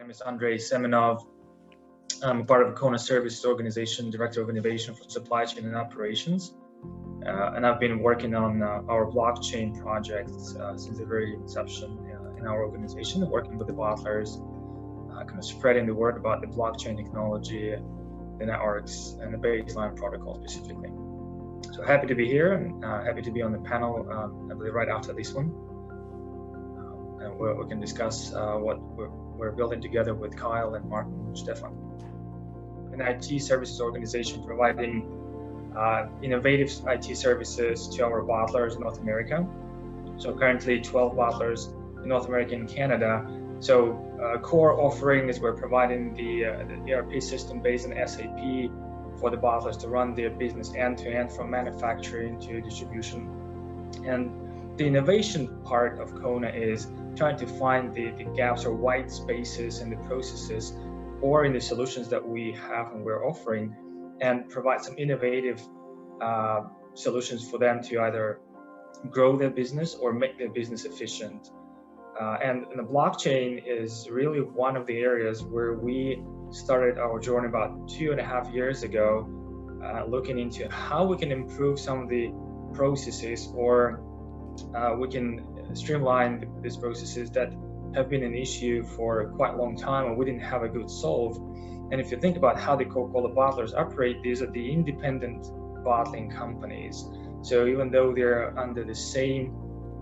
name is Andrei Semenov. I'm a part of the CONA Services organization, Director of Innovation for Supply Chain and Operations. And I've been working on our blockchain projects since the very inception in our organization, working with the bottlers, kind of spreading the word about the blockchain technology, the networks, and the baseline protocol specifically. So happy to be here and happy to be on the panel, I believe right after this one. And we can discuss what we're building together with Kyle and Martin and Stefan. An IT services organization providing innovative IT services to our bottlers in North America. So currently 12 bottlers in North America and Canada. So core offering is we're providing the ERP system based on SAP for the bottlers to run their business end-to-end from manufacturing to distribution. And the innovation part of Kona is trying to find the gaps or white spaces in the processes or in the solutions that we have and we're offering, and provide some innovative solutions for them to either grow their business or make their business efficient. And the blockchain is really one of the areas where we started our journey about 2.5 years ago, looking into how we can improve some of the processes, or we can streamline these processes that have been an issue for quite a long time and we didn't have a good solve. And if you think about how the Coca-Cola bottlers operate, these are the independent bottling companies. So even though they're under the same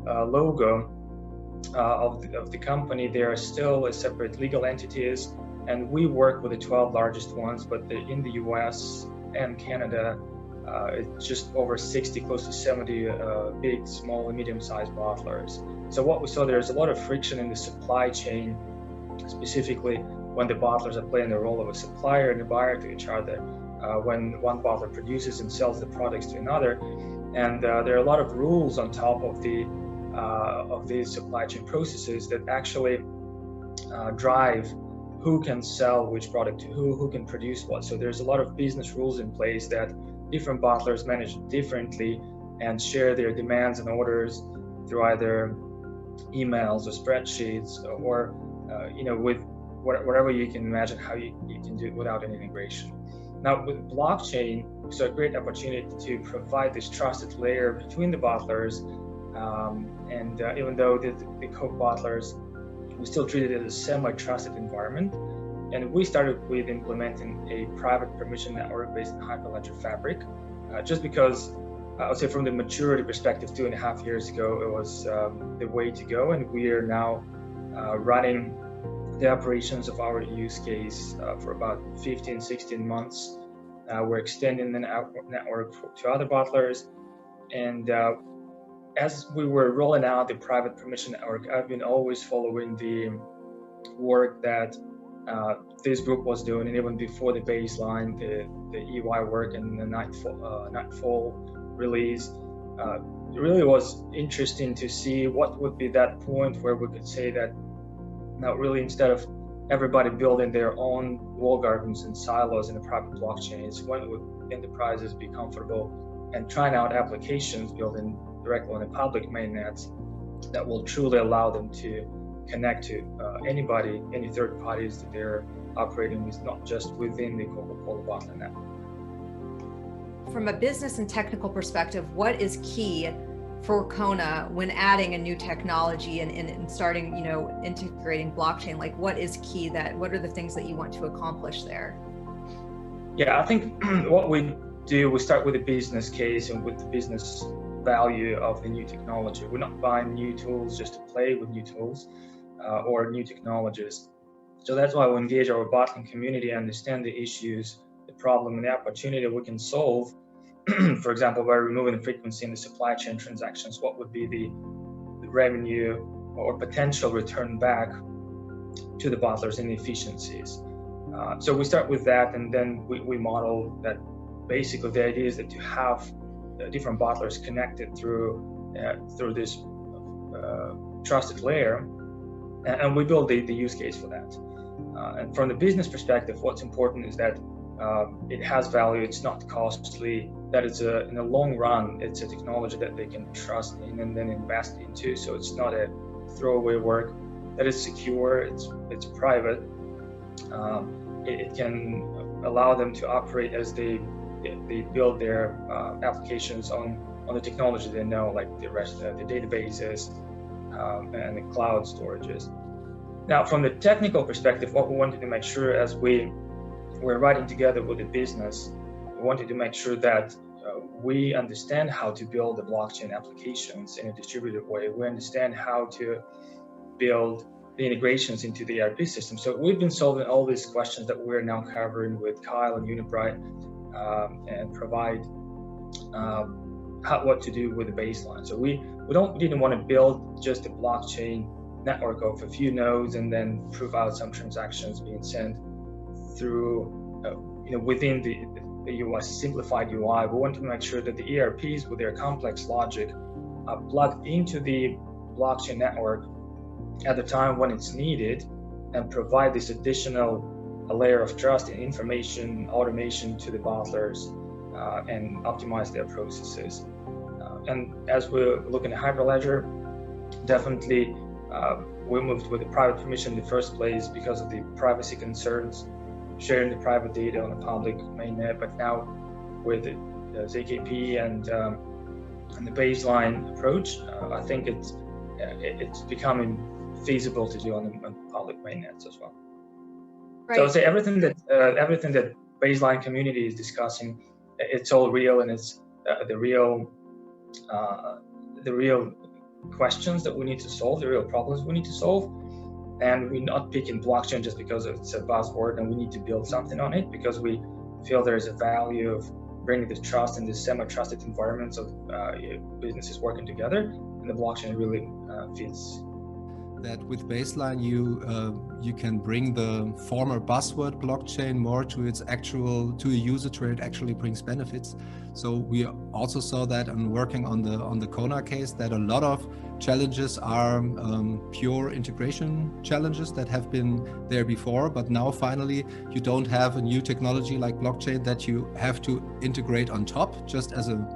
logo of the company, they are still a separate legal entities. And we work with the 12 largest ones, but in the US and Canada, it's just over 60, close to 70 big, small, and medium-sized bottlers. So what we saw, there's a lot of friction in the supply chain, specifically when the bottlers are playing the role of a supplier and a buyer to each other, when one bottler produces and sells the products to another. And there are a lot of rules on top of these supply chain processes that actually drive who can sell which product to who can produce what. So there's a lot of business rules in place that different bottlers manage differently and share their demands and orders through either emails or spreadsheets or with whatever you can imagine how you can do it without an integration. Now with blockchain, it's a great opportunity to provide this trusted layer between the bottlers, and even though the Coke bottlers, we still treat it as a semi-trusted environment. And we started with implementing a private permission network based on Hyperledger Fabric, just because I would say from the maturity perspective, 2.5 years ago, it was the way to go. And we are now running the operations of our use case for about 15, 16 months. We're extending the network to other bottlers. And as we were rolling out the private permission network, I've been always following the work that this group was doing, and even before the baseline, the EY work and the Nightfall release, it really was interesting to see what would be that point where we could say that now really instead of everybody building their own wall gardens and silos in a private blockchains, when would enterprises be comfortable and trying out applications building directly on the public mainnets that will truly allow them to connect to anybody, any third parties that they're operating with, not just within the Coca-Cola bottling network. From a business and technical perspective, what is key for Kona when adding a new technology and starting, integrating blockchain? Like, what is key? What are the things that you want to accomplish there? Yeah, I think what we do, we start with a business case and with the business value of the new technology. We're not buying new tools just to play with new tools or new technologies. So that's why we engage our bottling community, understand the issues, the problem, and the opportunity we can solve. For example, by removing the frequency in the supply chain transactions, what would be the revenue or potential return back to the bottlers in the efficiencies? So we start with that, and then we model that. Basically, the idea is that to have different bottlers connected through this trusted layer, and we build the use case for that. And from the business perspective, what's important is that it has value, it's not costly, that it's in the long run, it's a technology that they can trust in and then invest into. So it's not a throwaway work, that is secure, it's private, it can allow them to operate as they build their applications on the technology they know, like the databases and the cloud storages. Now, from the technical perspective, what we wanted to make sure as we were writing together with the business, we wanted to make sure that we understand how to build the blockchain applications in a distributed way. We understand how to build the integrations into the ERP system. So we've been solving all these questions that we're now covering with Kyle and Unibright and Provide what to do with the baseline. So we didn't want to build just a blockchain network of a few nodes and then prove out some transactions being sent through within the UI, simplified UI. We want to make sure that the ERPs with their complex logic are plugged into the blockchain network at the time when it's needed and provide this additional layer of trust and information automation to the bottlers and optimize their processes. And as we're looking at Hyperledger, definitely we moved with the private permission in the first place because of the privacy concerns, sharing the private data on the public mainnet. But now with the ZKP and the baseline approach, I think it's becoming feasible to do on the public mainnets as well. Right. So I would say everything that baseline community is discussing, it's all real, and it's the real questions that we need to solve, the real problems we need to solve. And we're not picking blockchain just because it's a buzzword and we need to build something on it, because we feel there is a value of bringing the trust in the semi-trusted environments of businesses working together, and the blockchain really fits. That with baseline you can bring the former buzzword blockchain more to a usage where it actually brings benefits. So we also saw that in working on the Kona case, that a lot of challenges are pure integration challenges that have been there before, but now finally you don't have a new technology like blockchain that you have to integrate on top just as an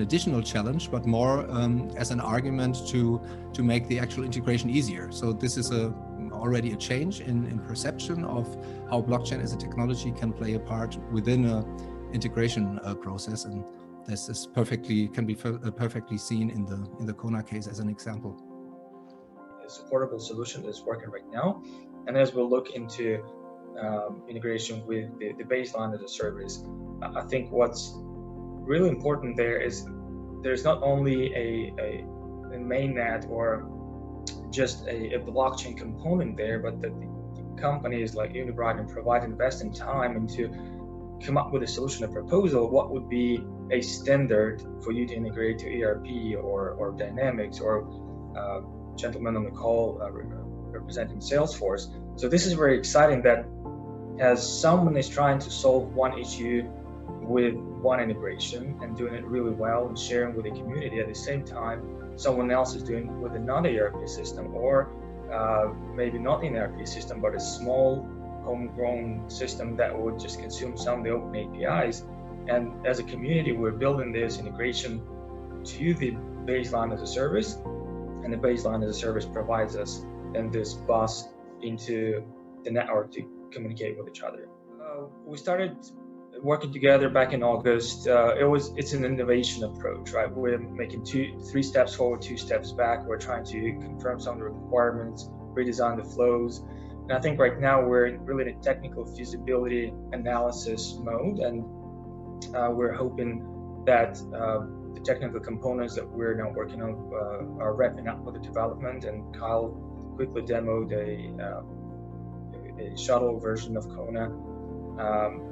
additional challenge, but more as an argument to make the actual integration easier. So this is already a change in perception of how blockchain as a technology can play a part within a integration process, and this is can be perfectly seen in the Kona case as an example. A supportable solution that's working right now, and as we'll look into integration with the baseline as a service, I think what's really important there is there's not only a mainnet or just a blockchain component there, but that the companies like Unibright and Provide invest in time into come up with a solution, a proposal. What would be a standard for you to integrate to ERP or Dynamics or gentleman on the call representing Salesforce. So this is very exciting that as someone is trying to solve one issue with one integration and doing it really well and sharing with the community, at the same time someone else is doing it with another ERP system, or maybe not an ERP system but a small homegrown system that would just consume some of the open APIs. And as a community, we're building this integration to the baseline as a service, and the baseline as a service provides us then this bus into the network to communicate with each other. We started working together back in August. It's an innovation approach, right? We're making 3 steps forward, 2 steps back. We're trying to confirm some of the requirements, redesign the flows. And I think right now we're really in a technical feasibility analysis mode, and we're hoping that the technical components that we're now working on are wrapping up with the development. And Kyle quickly demoed a shuttle version of Kona,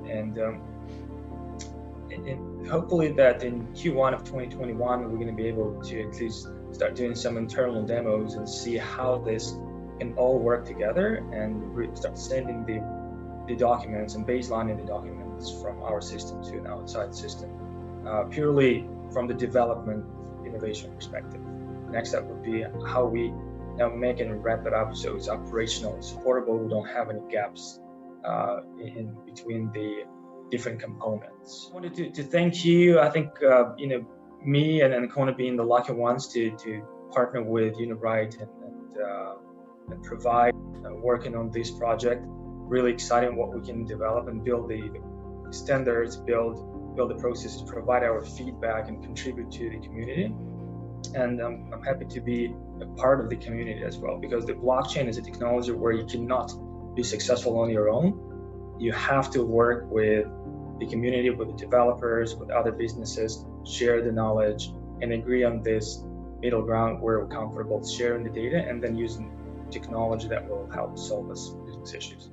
and hopefully that in Q1 of 2021 we're going to be able to at least start doing some internal demos and see how this can all work together, and start sending the documents and baselining the documents from our system to an outside system, purely from the development innovation perspective. Next step would be how we now make and wrap it up so it's operational and supportable. We don't have any gaps in between the different components. I wanted to thank you. I think me and Kona being the lucky ones to partner with Unibright and Provide working on this project. really excited what we can develop and build the standards, build the processes, provide our feedback and contribute to the community. And I'm happy to be a part of the community as well, because the blockchain is a technology where you cannot be successful on your own. You have to work with the community, with the developers, with other businesses, share the knowledge and agree on this middle ground where we're comfortable sharing the data and then using technology that will help solve us business issues.